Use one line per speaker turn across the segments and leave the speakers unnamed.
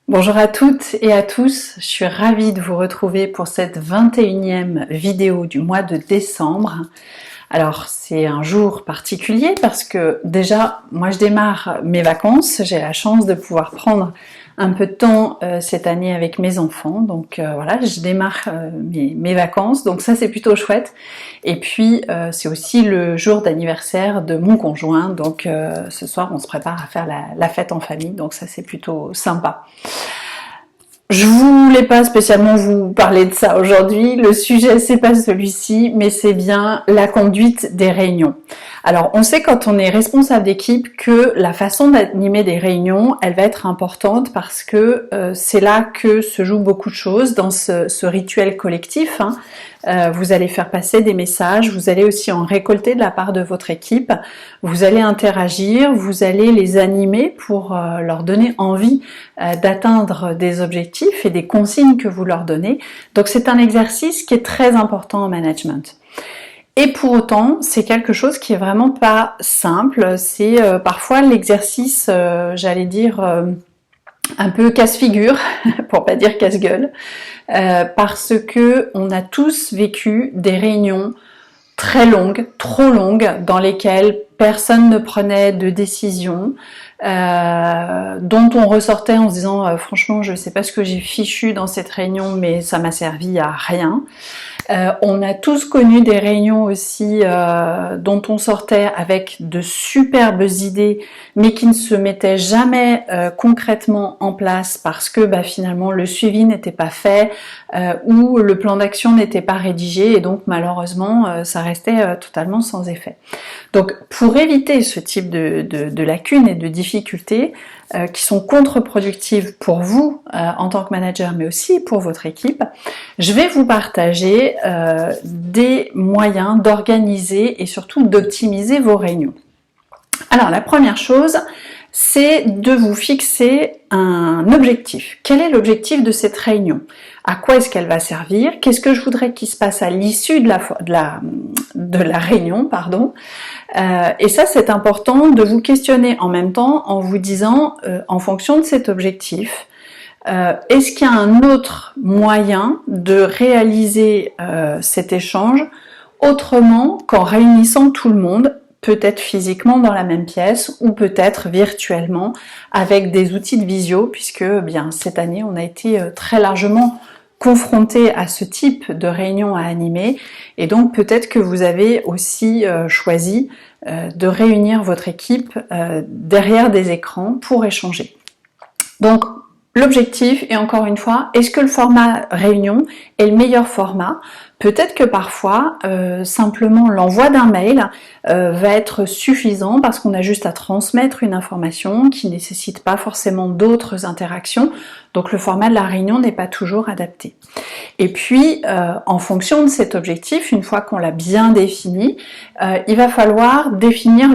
Bonjour à toutes et à tous, je suis ravie de vous retrouver pour cette 21e vidéo du mois de décembre. Alors c'est un jour particulier parce que déjà moi je démarre mes vacances, j'ai la chance de pouvoir prendre un peu de temps cette année avec mes enfants, donc voilà, je démarre mes vacances, donc ça c'est plutôt chouette. Et puis c'est aussi le jour d'anniversaire de mon conjoint, donc ce soir on se prépare à faire la fête en famille, donc ça c'est plutôt sympa. Je voulais pas spécialement vous parler de ça aujourd'hui, le sujet c'est pas celui-ci, mais c'est bien la conduite des réunions. Alors on sait quand on est responsable d'équipe que la façon d'animer des réunions, elle va être importante parce que c'est là que se jouent beaucoup de choses dans ce rituel collectif. Vous allez faire passer des messages, vous allez aussi en récolter de la part de votre équipe, vous allez interagir, vous allez les animer pour leur donner envie d'atteindre des objectifs et des consignes que vous leur donnez. Donc c'est un exercice qui est très important en management. Et pour autant, c'est quelque chose qui est vraiment pas simple, c'est parfois l'exercice, j'allais dire, un peu casse-figure, pour pas dire casse-gueule, parce que on a tous vécu des réunions très longues, trop longues, dans lesquelles personne ne prenait de décision, dont on ressortait en se disant franchement je sais pas ce que j'ai fichu dans cette réunion mais ça m'a servi à rien. On a tous connu des réunions aussi dont on sortait avec de superbes idées mais qui ne se mettaient jamais concrètement en place parce que finalement le suivi n'était pas fait ou le plan d'action n'était pas rédigé et donc malheureusement ça restait totalement sans effet. Donc pour éviter ce type de lacunes et de difficultés qui sont contre-productives pour vous en tant que manager mais aussi pour votre équipe, je vais vous partager des moyens d'organiser et surtout d'optimiser vos réunions. Alors la première chose, c'est de vous fixer un objectif. Quel est l'objectif de cette réunion? À quoi est-ce qu'elle va servir? Qu'est-ce que je voudrais qu'il se passe à l'issue de la réunion, pardon. Et ça, c'est important de vous questionner en même temps en vous disant, en fonction de cet objectif, est-ce qu'il y a un autre moyen de réaliser cet échange autrement qu'en réunissant tout le monde, peut-être physiquement dans la même pièce ou peut-être virtuellement avec des outils de visio, puisque cette année on a été très largement confronté à ce type de réunion à animer et donc peut-être que vous avez aussi choisi de réunir votre équipe derrière des écrans pour échanger. Donc l'objectif, et encore une fois, est-ce que le format réunion est le meilleur format? Peut-être que parfois, simplement l'envoi d'un mail va être suffisant parce qu'on a juste à transmettre une information qui ne nécessite pas forcément d'autres interactions. Donc le format de la réunion n'est pas toujours adapté. Et puis, en fonction de cet objectif, une fois qu'on l'a bien défini, il va falloir définir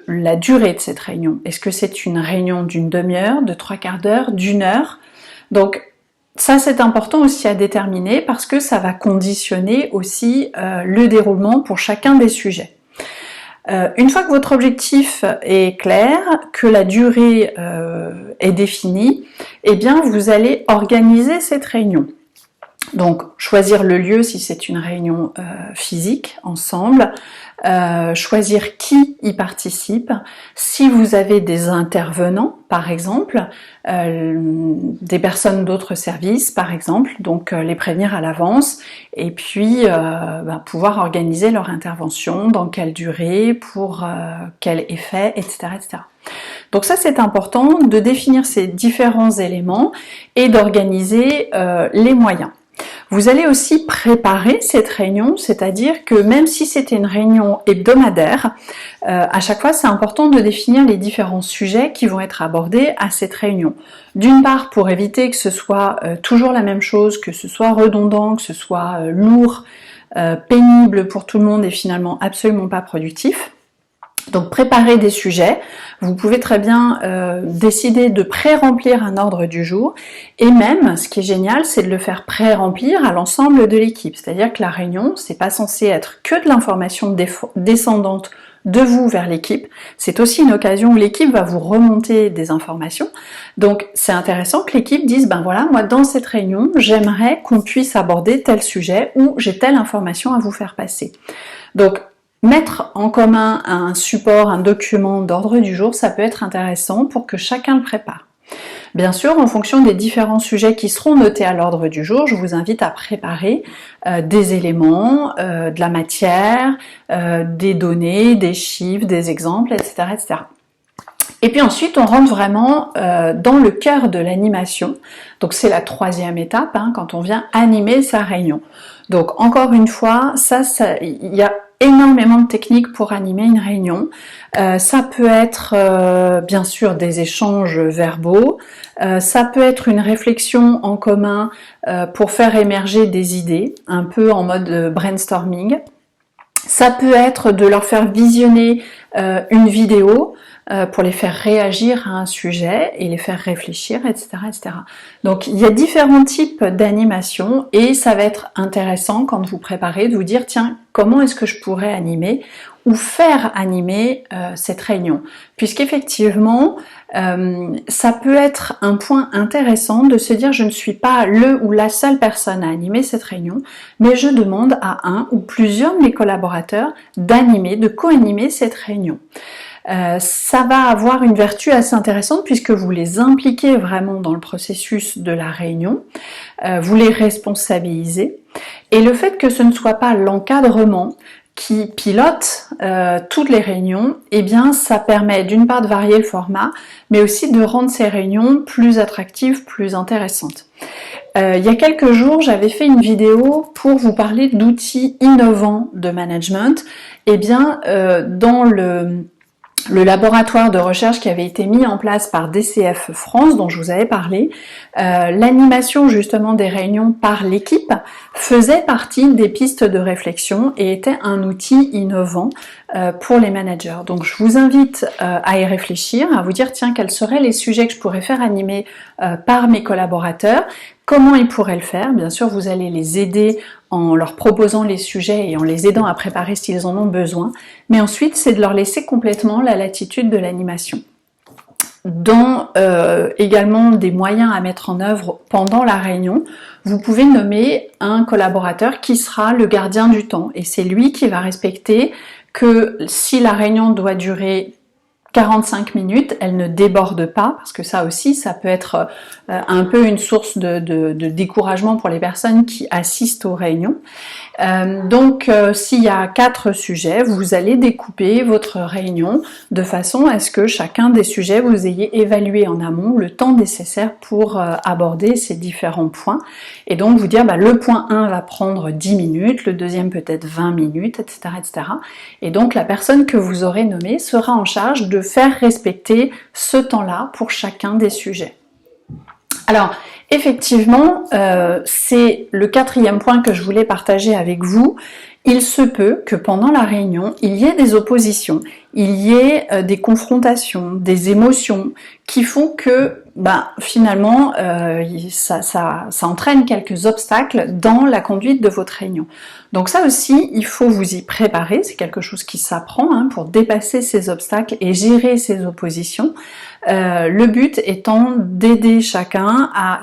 la durée de cette réunion. Est-ce que c'est une réunion d'une demi-heure, de 3/4 d'heure, d'une heure? Donc, ça c'est important aussi à déterminer parce que ça va conditionner aussi le déroulement pour chacun des sujets. Une fois que votre objectif est clair, que la durée est définie, eh bien vous allez organiser cette réunion. Donc choisir le lieu si c'est une réunion physique ensemble, choisir qui y participe, si vous avez des intervenants par exemple, des personnes d'autres services par exemple, donc les prévenir à l'avance et puis pouvoir organiser leur intervention, dans quelle durée, pour quel effet, etc., etc. Donc ça c'est important de définir ces différents éléments et d'organiser les moyens. Vous allez aussi préparer cette réunion, c'est-à-dire que même si c'était une réunion hebdomadaire, à chaque fois c'est important de définir les différents sujets qui vont être abordés à cette réunion. D'une part pour éviter que ce soit toujours la même chose, que ce soit redondant, que ce soit lourd, pénible pour tout le monde et finalement absolument pas productif. Donc préparez des sujets, vous pouvez très bien décider de pré-remplir un ordre du jour et même, ce qui est génial, c'est de le faire pré-remplir à l'ensemble de l'équipe. C'est-à-dire que la réunion, c'est pas censé être que de l'information descendante de vous vers l'équipe. C'est aussi une occasion où l'équipe va vous remonter des informations. Donc c'est intéressant que l'équipe dise, ben voilà, moi dans cette réunion, j'aimerais qu'on puisse aborder tel sujet ou j'ai telle information à vous faire passer. Donc mettre en commun un support, un document d'ordre du jour, ça peut être intéressant pour que chacun le prépare. Bien sûr, en fonction des différents sujets qui seront notés à l'ordre du jour, je vous invite à préparer des éléments, de la matière, des données, des chiffres, des exemples, etc., etc. Et puis ensuite, on rentre vraiment dans le cœur de l'animation. Donc c'est la troisième étape, quand on vient animer sa réunion. Donc encore une fois, il y a énormément de techniques pour animer une réunion. Ça peut être bien sûr des échanges verbaux, ça peut être une réflexion en commun pour faire émerger des idées, un peu en mode brainstorming. Ça peut être de leur faire visionner une vidéo pour les faire réagir à un sujet et les faire réfléchir, etc., etc. Donc il y a différents types d'animation et ça va être intéressant quand vous préparez de vous dire tiens, comment est-ce que je pourrais animer ou faire animer cette réunion, puisqu'effectivement ça peut être un point intéressant de se dire je ne suis pas le ou la seule personne à animer cette réunion, mais je demande à un ou plusieurs de mes collaborateurs d'animer, de co-animer cette réunion. Ça va avoir une vertu assez intéressante puisque vous les impliquez vraiment dans le processus de la réunion, vous les responsabilisez, et le fait que ce ne soit pas l'encadrement qui pilote toutes les réunions, eh bien ça permet d'une part de varier le format, mais aussi de rendre ces réunions plus attractives, plus intéressantes. Il y a quelques jours, j'avais fait une vidéo pour vous parler d'outils innovants de management. Eh bien, dans le laboratoire de recherche qui avait été mis en place par DCF France, dont je vous avais parlé, l'animation justement des réunions par l'équipe faisait partie des pistes de réflexion et était un outil innovant pour les managers. Donc je vous invite à y réfléchir, à vous dire tiens, quels seraient les sujets que je pourrais faire animer par mes collaborateurs, comment ils pourraient le faire. Bien sûr, vous allez les aider en leur proposant les sujets et en les aidant à préparer s'ils en ont besoin, mais ensuite c'est de leur laisser complètement la latitude de l'animation. Dans également des moyens à mettre en œuvre pendant la réunion, vous pouvez nommer un collaborateur qui sera le gardien du temps, et c'est lui qui va respecter que si la réunion doit durer 45 minutes, elle ne déborde pas, parce que ça aussi, ça peut être un peu une source de découragement pour les personnes qui assistent aux réunions. Donc, s'il y a 4 sujets, vous allez découper votre réunion de façon à ce que chacun des sujets, vous ayez évalué en amont le temps nécessaire pour aborder ces différents points. Et donc, vous dire, le point 1 va prendre 10 minutes, le deuxième peut-être 20 minutes, etc., etc. Et donc, la personne que vous aurez nommée sera en charge de faire respecter ce temps-là pour chacun des sujets. Alors, effectivement, c'est le 4e point que je voulais partager avec vous. Il se peut que pendant la réunion, il y ait des oppositions, il y ait des confrontations, des émotions qui font que finalement ça entraîne quelques obstacles dans la conduite de votre réunion. Donc ça aussi, il faut vous y préparer, c'est quelque chose qui s'apprend pour dépasser ces obstacles et gérer ces oppositions. Le but étant d'aider chacun à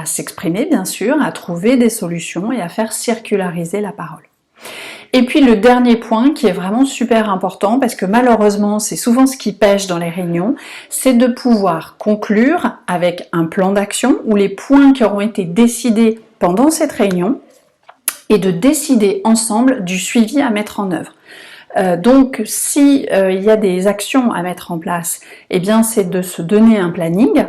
s'exprimer bien sûr, à trouver des solutions et à faire circulariser la parole. Et puis le dernier point qui est vraiment super important, parce que malheureusement c'est souvent ce qui pêche dans les réunions, c'est de pouvoir conclure avec un plan d'action ou les points qui auront été décidés pendant cette réunion et de décider ensemble du suivi à mettre en œuvre. Donc si il y a des actions à mettre en place, eh bien c'est de se donner un planning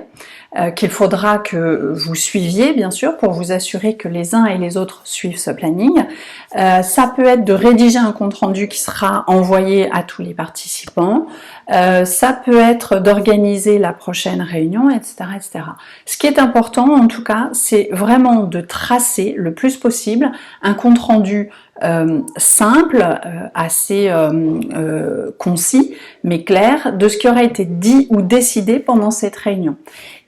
qu'il faudra que vous suiviez bien sûr pour vous assurer que les uns et les autres suivent ce planning. Ça peut être de rédiger un compte-rendu qui sera envoyé à tous les participants. Ça peut être d'organiser la prochaine réunion, etc., etc. Ce qui est important en tout cas, c'est vraiment de tracer le plus possible un compte-rendu simple, assez concis, mais clair, de ce qui aura été dit ou décidé pendant cette réunion.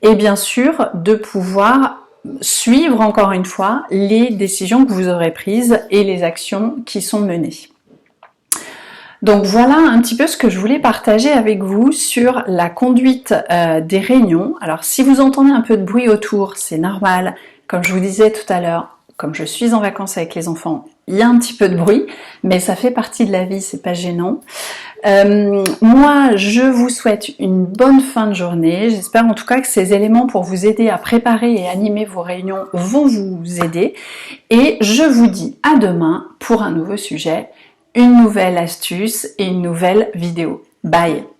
Et bien sûr, de pouvoir suivre encore une fois les décisions que vous aurez prises et les actions qui sont menées. Donc voilà un petit peu ce que je voulais partager avec vous sur la conduite des réunions. Alors si vous entendez un peu de bruit autour, c'est normal. Comme je vous disais tout à l'heure, comme je suis en vacances avec les enfants, il y a un petit peu de bruit, mais ça fait partie de la vie, c'est pas gênant. Moi, je vous souhaite une bonne fin de journée. J'espère en tout cas que ces éléments pour vous aider à préparer et animer vos réunions vont vous aider. Et je vous dis à demain pour un nouveau sujet, une nouvelle astuce et une nouvelle vidéo. Bye!